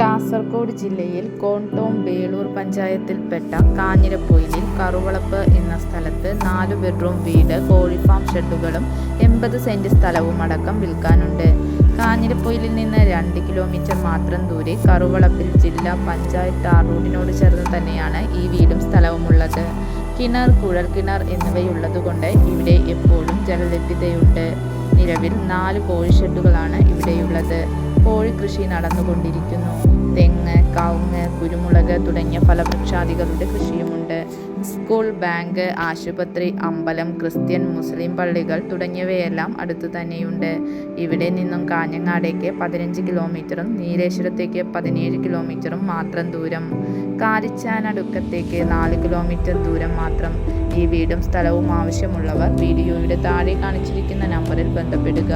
കാസർഗോഡ് ജില്ലയിൽ കോട്ടോം ബേളൂർ പഞ്ചായത്തിൽപ്പെട്ട കാഞ്ഞിരപ്പൊയിലിൽ കറുവളപ്പ് എന്ന സ്ഥലത്ത് 4 ബെഡ്റൂം വീട്, കോഴിഫാം ഷെഡുകളും 80 സെന്റ് സ്ഥലവും അടക്കം വിൽക്കാനുണ്ട്. കാഞ്ഞിരപ്പൊയിലിൽ നിന്ന് 2 കിലോമീറ്റർ മാത്രം ദൂരെ കറുവളപ്പിൽ ജില്ലാ പഞ്ചായത്ത് ടാർ റോഡിനോട് ചേർന്ന് തന്നെയാണ് ഈ വീടും സ്ഥലവും ഉള്ളത്. കിണർ, കുഴൽക്കിണർ എന്നിവയുള്ളതുകൊണ്ട് ഇവിടെ എപ്പോഴും ജലലഭ്യതയുണ്ട്. നിലവിൽ 4 കോഴി ഷെഡുകളാണ് ഇവിടെയുള്ളത്. കോഴി കൃഷി നടന്നുകൊണ്ടിരിക്കുന്നു. തെങ്ങ്, കവുങ്ങ്, കുരുമുളക് തുടങ്ങിയ ഫലവൃക്ഷാദികളുടെ കൃഷിയുമുണ്ട്. സ്കൂൾ, ബാങ്ക്, ആശുപത്രി, അമ്പലം, ക്രിസ്ത്യൻ, മുസ്ലിം പള്ളികൾ തുടങ്ങിയവയെല്ലാം അടുത്തു തന്നെയുണ്ട്. ഇവിടെ നിന്നും കാഞ്ഞങ്ങാടേക്ക് 15 കിലോമീറ്ററും നീലേശ്വരത്തേക്ക് 17 കിലോമീറ്ററും മാത്രം ദൂരം. കാരിച്ചാനടുക്കത്തേക്ക് 4 കിലോമീറ്റർ ദൂരം മാത്രം. ഈ വീടും സ്ഥലവും ആവശ്യമുള്ളവർ വീഡിയോയുടെ താഴെ കാണിച്ചിരിക്കുന്ന നമ്പറിൽ ബന്ധപ്പെടുക.